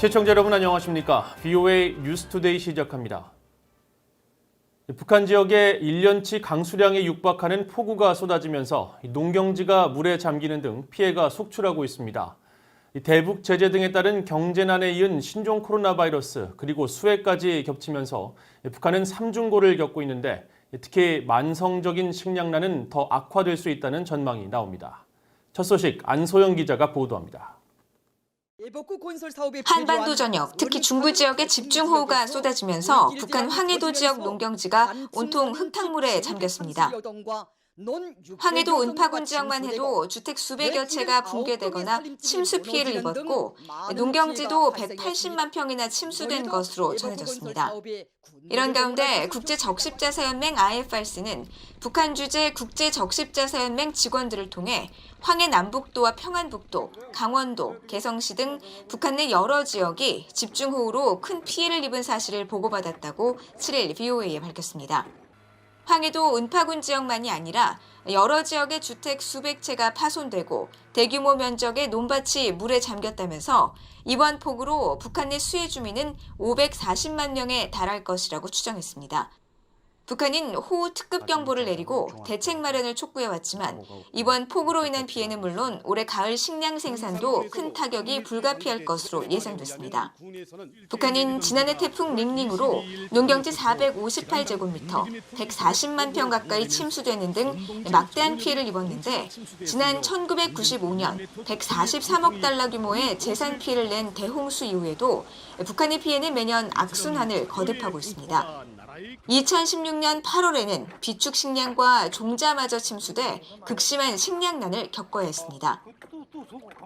시청자 여러분 안녕하십니까? VOA 뉴스투데이 시작합니다. 북한 지역에 1년치 강수량에 육박하는 폭우가 쏟아지면서 농경지가 물에 잠기는 등 피해가 속출하고 있습니다. 대북 제재 등에 따른 경제난에 이은 신종 코로나 바이러스 그리고 수해까지 겹치면서 북한은 삼중고를 겪고 있는데 특히 만성적인 식량난은 더 악화될 수 있다는 전망이 나옵니다. 첫 소식 안소영 기자가 보도합니다. 한반도 전역, 특히 중부 지역에 집중호우가 쏟아지면서 북한 황해도 지역 농경지가 온통 흙탕물에 잠겼습니다. 황해도 은파군 지역만 해도 주택 수백여 채가 붕괴되거나 침수 피해를 입었고 농경지도 180만 평이나 침수된 것으로 전해졌습니다. 이런 가운데 국제적십자사연맹 IFRC는 북한 주재 국제적십자사연맹 직원들을 통해 황해 남북도와 평안북도, 강원도, 개성시 등 북한 내 여러 지역이 집중호우로 큰 피해를 입은 사실을 보고받았다고 7일 VOA에 밝혔습니다. 황해도 은파군 지역만이 아니라 여러 지역의 주택 수백 채가 파손되고 대규모 면적의 논밭이 물에 잠겼다면서 이번 폭우로 북한 내 수해 주민은 540만 명에 달할 것이라고 추정했습니다. 북한은 호우 특급 경보를 내리고 대책 마련을 촉구해왔지만 이번 폭우로 인한 피해는 물론 올해 가을 식량 생산도 큰 타격이 불가피할 것으로 예상됐습니다. 북한은 지난해 태풍 링링으로 농경지 458제곱미터, 140만 평 가까이 침수되는 등 막대한 피해를 입었는데 지난 1995년 143억 달러 규모의 재산 피해를 낸 대홍수 이후에도 북한의 피해는 매년 악순환을 거듭하고 있습니다. 2016년 8월에는 비축 식량과 종자마저 침수돼 극심한 식량난을 겪어야 했습니다.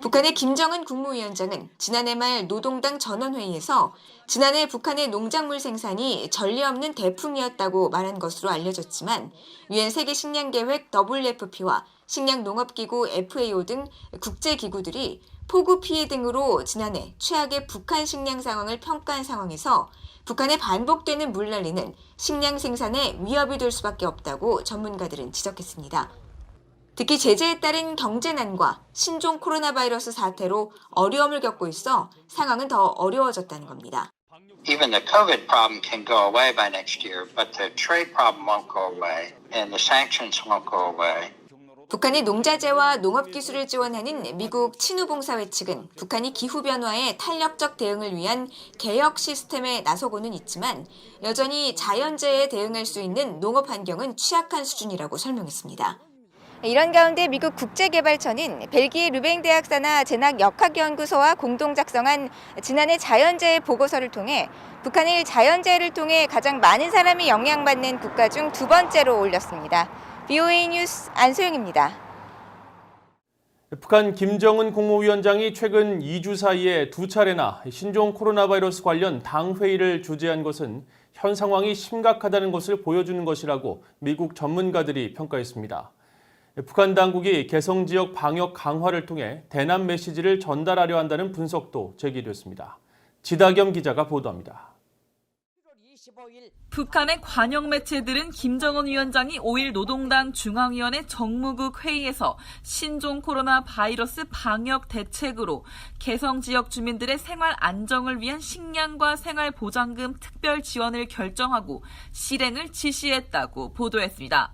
북한의 김정은 국무위원장은 지난해 말 노동당 전원회의에서 지난해 북한의 농작물 생산이 전례 없는 대풍이었다고 말한 것으로 알려졌지만 유엔 세계식량계획 WFP와 식량농업기구 FAO 등 국제기구들이 폭우 피해 등으로 지난해 최악의 북한 식량 상황을 평가한 상황에서 북한의 반복되는 물난리는 식량 생산에 위협이 될 수밖에 없다고 전문가들은 지적했습니다. 특히 제재에 따른 경제난과 신종 코로나 바이러스 사태로 어려움을 겪고 있어 상황은 더 어려워졌다는 겁니다. Even the COVID problem can go away by next year, but the trade problem won't go away, and the sanctions won't go away. 북한의 농자재와 농업기술을 지원하는 미국 친우봉사회 측은 북한이 기후변화에 탄력적 대응을 위한 개혁 시스템에 나서고는 있지만 여전히 자연재해에 대응할 수 있는 농업 환경은 취약한 수준이라고 설명했습니다. 이런 가운데 미국 국제개발처는 벨기에 르뱅대학 산하 재난역학연구소와 공동 작성한 지난해 자연재해 보고서를 통해 북한을 자연재해를 통해 가장 많은 사람이 영향받는 국가 중 두 번째로 올렸습니다. VOA 뉴스 안소영입니다. 북한 김정은 국무위원장이 최근 2주 사이에 두 차례나 신종 코로나 바이러스 관련 당회의를 주재한 것은 현 상황이 심각하다는 것을 보여주는 것이라고 미국 전문가들이 평가했습니다. 북한 당국이 개성 지역 방역 강화를 통해 대남 메시지를 전달하려 한다는 분석도 제기됐습니다. 지다겸 기자가 보도합니다. 북한의 관영 매체들은 김정은 위원장이 5일 노동당 중앙위원회 정무국 회의에서 신종 코로나 바이러스 방역 대책으로 개성 지역 주민들의 생활 안정을 위한 식량과 생활보장금 특별 지원을 결정하고 실행을 지시했다고 보도했습니다.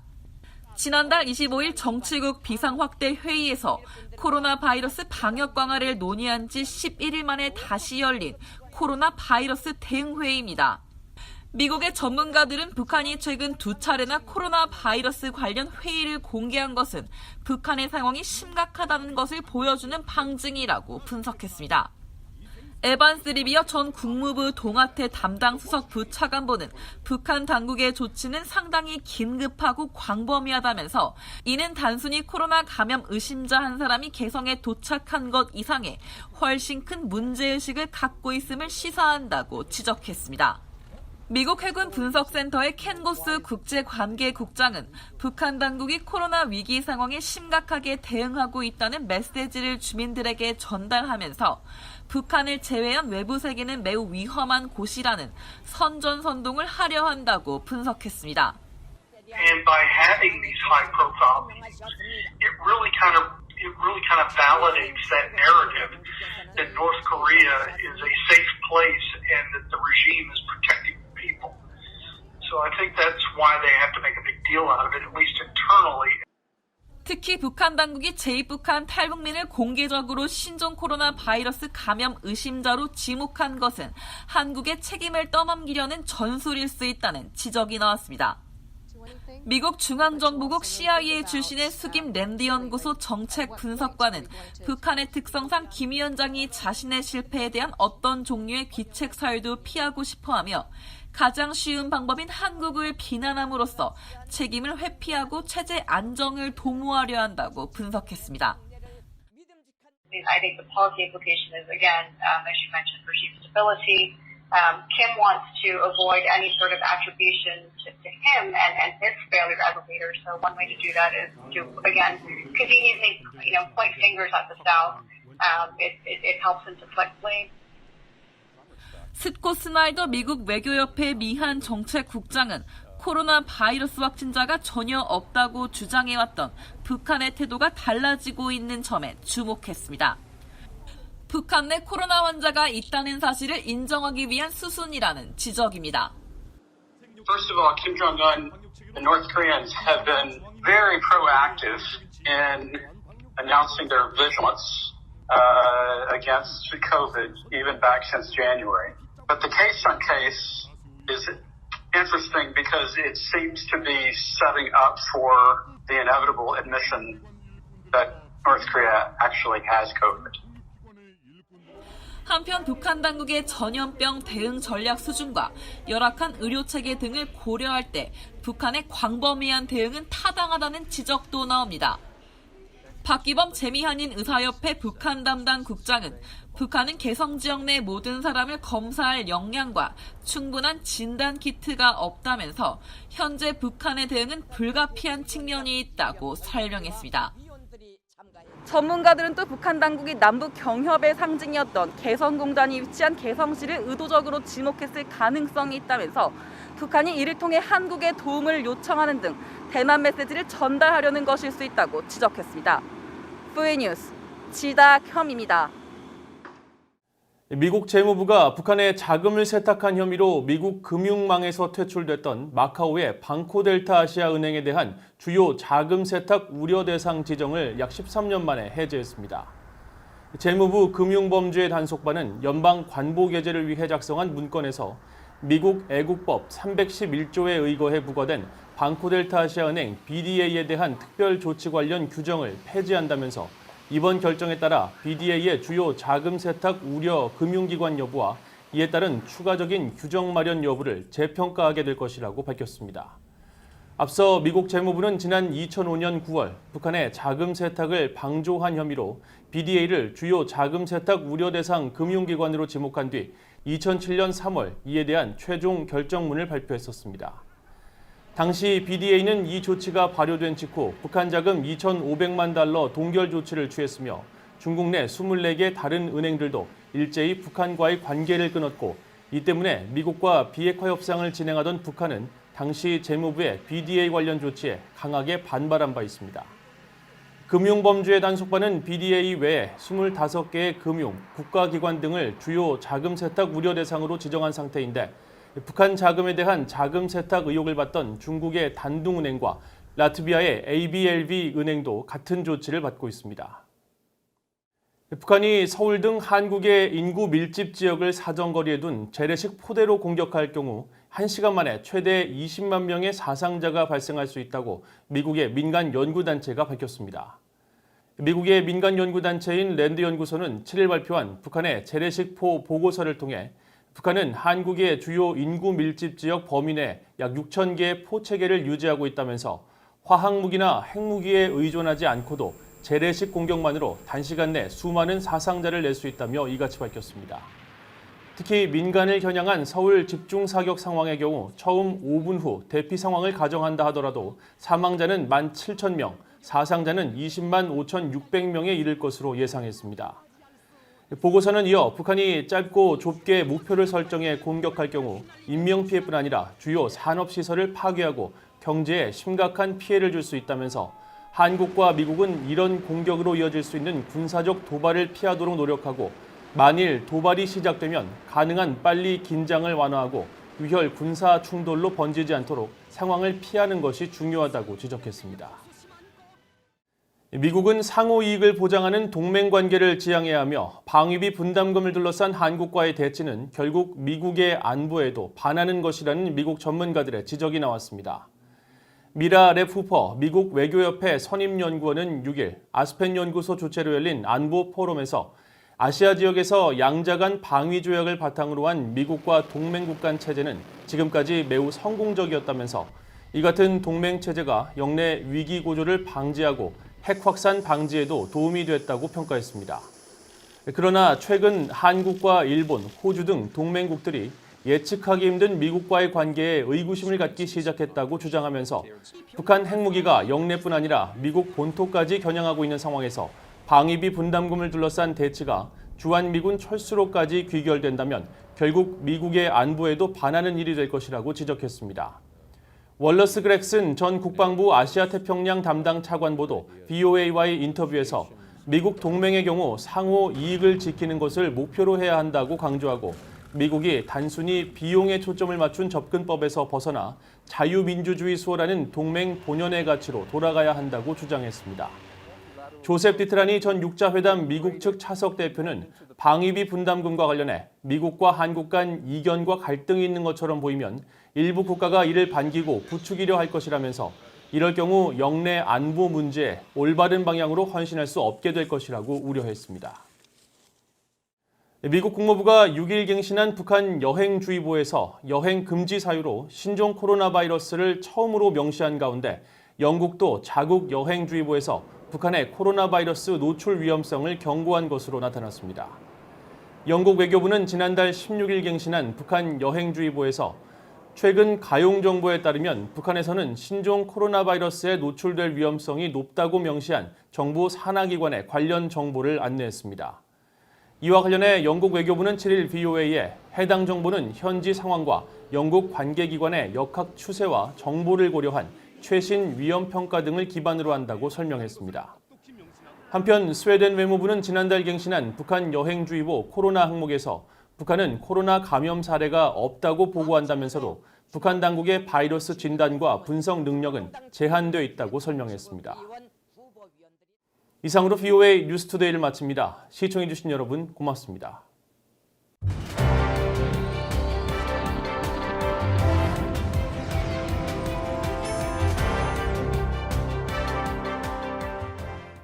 지난달 25일 정치국 비상확대 회의에서 코로나 바이러스 방역 강화를 논의한 지 11일 만에 다시 열린 코로나 바이러스 대응회의입니다. 미국의 전문가들은 북한이 최근 두 차례나 코로나 바이러스 관련 회의를 공개한 것은 북한의 상황이 심각하다는 것을 보여주는 방증이라고 분석했습니다. 에반스 리비어 전 국무부 동아태 담당 수석 부차관보는 북한 당국의 조치는 상당히 긴급하고 광범위하다면서 이는 단순히 코로나 감염 의심자 한 사람이 개성에 도착한 것 이상의 훨씬 큰 문제의식을 갖고 있음을 시사한다고 지적했습니다. 미국 해군 분석센터의 켄 고스 국제관계국장은 북한 당국이 코로나 위기 상황에 심각하게 대응하고 있다는 메시지를 주민들에게 전달하면서 북한을 제외한 외부 세계는 매우 위험한 곳이라는 선전선동을 하려 한다고 분석했습니다. And by having these high-profile meetings, it really kind of it really kind of validates that narrative that North Korea is a safe place and that the regime is protecting the people. So I think that's why they have to make a big deal out of it, at least internally. 특히 북한 당국이 제2북한 탈북민을 공개적으로 신종 코로나 바이러스 감염 의심자로 지목한 것은 한국의 책임을 떠넘기려는 전술일 수 있다는 지적이 나왔습니다. 미국 중앙정보국 CIA 출신의 숙임 랜드 연구소 정책 분석관은 북한의 특성상 김 위원장이 자신의 실패에 대한 어떤 종류의 귀책 사유도 피하고 싶어하며 가장 쉬운 방법인 한국을 비난함으로써 책임을 회피하고 체제 안정을 도모하려 한다고 분석했습니다. I think the policy implication is, again, as you mentioned, regime stability. Kim wants to avoid any sort of attribution to him and his failure as a leader. So one way to do that is to, again, conveniently, point fingers at the South. It helps him deflect blame. 스콧 스나이더 미국 외교협회 미한 정책국장은 코로나 바이러스 확진자가 전혀 없다고 주장해왔던 북한의 태도가 달라지고 있는 점에 주목했습니다. 북한 내 코로나 환자가 있다는 사실을 인정하기 위한 수순이라는 지적입니다. First of all, Kim Jong-un and North Koreans have been very proactive in announcing their vigilance against COVID, even back since January. But the case on case is interesting because it seems to be setting up for the inevitable admission that North Korea actually has COVID. 한편 북한 당국의 전염병 대응 전략 수준과 열악한 의료체계 등을 고려할 때 북한의 광범위한 대응은 타당하다는 지적도 나옵니다. 박기범 재미한인 의사협회 북한 담당 국장은 북한은 개성 지역 내 모든 사람을 검사할 역량과 충분한 진단 키트가 없다면서 현재 북한의 대응은 불가피한 측면이 있다고 설명했습니다. 전문가들은 또 북한 당국이 남북 경협의 상징이었던 개성공단이 위치한 개성시를 의도적으로 지목했을 가능성이 있다면서 북한이 이를 통해 한국의 도움을 요청하는 등 대남 메시지를 전달하려는 것일 수 있다고 지적했습니다. VN뉴스 지다혐입니다. 미국 재무부가 북한에 자금을 세탁한 혐의로 미국 금융망에서 퇴출됐던 마카오의 방코델타 아시아 은행에 대한 주요 자금 세탁 우려 대상 지정을 약 13년 만에 해제했습니다. 재무부 금융범죄 단속반은 연방 관보 게재를 위해 작성한 문건에서 미국 애국법 311조에 의거해 부과된 방코델타 아시아은행 BDA에 대한 특별 조치 관련 규정을 폐지한다면서 이번 결정에 따라 BDA의 주요 자금 세탁 우려 금융기관 여부와 이에 따른 추가적인 규정 마련 여부를 재평가하게 될 것이라고 밝혔습니다. 앞서 미국 재무부는 지난 2005년 9월 북한의 자금 세탁을 방조한 혐의로 BDA를 주요 자금 세탁 우려 대상 금융기관으로 지목한 뒤 2007년 3월 이에 대한 최종 결정문을 발표했었습니다. 당시 BDA는 이 조치가 발효된 직후 북한 자금 2,500만 달러 동결 조치를 취했으며 중국 내 24개 다른 은행들도 일제히 북한과의 관계를 끊었고 이 때문에 미국과 비핵화 협상을 진행하던 북한은 당시 재무부의 BDA 관련 조치에 강하게 반발한 바 있습니다. 금융범죄 단속반은 BDA 외에 25개의 금융, 국가기관 등을 주요 자금 세탁 우려 대상으로 지정한 상태인데 북한 자금에 대한 자금 세탁 의혹을 받던 중국의 단둥은행과 라트비아의 ABLV 은행도 같은 조치를 받고 있습니다. 북한이 서울 등 한국의 인구 밀집 지역을 사정거리에 둔 재래식 포대로 공격할 경우 1시간 만에 최대 20만 명의 사상자가 발생할 수 있다고 미국의 민간 연구단체가 밝혔습니다. 미국의 민간 연구단체인 랜드 연구소는 7일 발표한 북한의 재래식포 보고서를 통해 북한은 한국의 주요 인구 밀집 지역 범위 내 약 6천 개의 포체계를 유지하고 있다면서 화학무기나 핵무기에 의존하지 않고도 재래식 공격만으로 단시간 내 수많은 사상자를 낼 수 있다며 이같이 밝혔습니다. 특히 민간을 겨냥한 서울 집중 사격 상황의 경우 처음 5분 후 대피 상황을 가정한다 하더라도 사망자는 17,000명, 사상자는 20만 5,600명에 이를 것으로 예상했습니다. 보고서는 이어 북한이 짧고 좁게 목표를 설정해 공격할 경우 인명피해뿐 아니라 주요 산업시설을 파괴하고 경제에 심각한 피해를 줄 수 있다면서 한국과 미국은 이런 공격으로 이어질 수 있는 군사적 도발을 피하도록 노력하고 만일 도발이 시작되면 가능한 빨리 긴장을 완화하고 유혈 군사 충돌로 번지지 않도록 상황을 피하는 것이 중요하다고 지적했습니다. 미국은 상호 이익을 보장하는 동맹 관계를 지향해야 하며 방위비 분담금을 둘러싼 한국과의 대치는 결국 미국의 안보에도 반하는 것이라는 미국 전문가들의 지적이 나왔습니다. 미라 랩 후퍼 미국 외교협회 선임연구원은 6일 아스펜 연구소 주최로 열린 안보 포럼에서 아시아 지역에서 양자 간 방위 조약을 바탕으로 한 미국과 동맹국 간 체제는 지금까지 매우 성공적이었다면서 이 같은 동맹 체제가 영내 위기 고조를 방지하고 핵 확산 방지에도 도움이 됐다고 평가했습니다. 그러나 최근 한국과 일본, 호주 등 동맹국들이 예측하기 힘든 미국과의 관계에 의구심을 갖기 시작했다고 주장하면서 북한 핵무기가 영내뿐 아니라 미국 본토까지 겨냥하고 있는 상황에서 방위비 분담금을 둘러싼 대치가 주한미군 철수로까지 귀결된다면 결국 미국의 안보에도 반하는 일이 될 것이라고 지적했습니다. 월러스 그렉슨 전 국방부 아시아태평양 담당 차관보도 VOA와의 인터뷰에서 미국 동맹의 경우 상호 이익을 지키는 것을 목표로 해야 한다고 강조하고 미국이 단순히 비용에 초점을 맞춘 접근법에서 벗어나 자유민주주의 수호라는 동맹 본연의 가치로 돌아가야 한다고 주장했습니다. 조셉 디트라니 전 육자회담 미국 측 차석 대표는 방위비 분담금과 관련해 미국과 한국 간 이견과 갈등이 있는 것처럼 보이면 일부 국가가 이를 반기고 부추기려 할 것이라면서 이럴 경우 영내 안보 문제에 올바른 방향으로 헌신할 수 없게 될 것이라고 우려했습니다. 미국 국무부가 6일 갱신한 북한 여행주의보에서 여행 금지 사유로 신종 코로나 바이러스를 처음으로 명시한 가운데 영국도 자국 여행주의보에서 북한의 코로나 바이러스 노출 위험성을 경고한 것으로 나타났습니다. 영국 외교부는 지난달 16일 갱신한 북한 여행주의보에서 최근 가용 정보에 따르면 북한에서는 신종 코로나 바이러스에 노출될 위험성이 높다고 명시한 정부 산하기관의 관련 정보를 안내했습니다. 이와 관련해 영국 외교부는 7일 VOA에 해당 정보는 현지 상황과 영국 관계기관의 역학 추세와 정보를 고려한 최신 위험 평가 등을 기반으로 한다고 설명했습니다. 한편 스웨덴 외무부는 지난달 갱신한 북한 여행주의보 코로나 항목에서 북한은 코로나 감염 사례가 없다고 보고한다면서도 북한 당국의 바이러스 진단과 분석 능력은 제한되어 있다고 설명했습니다. 이상으로 VOA 뉴스투데이를 마칩니다. 시청해주신 여러분 고맙습니다.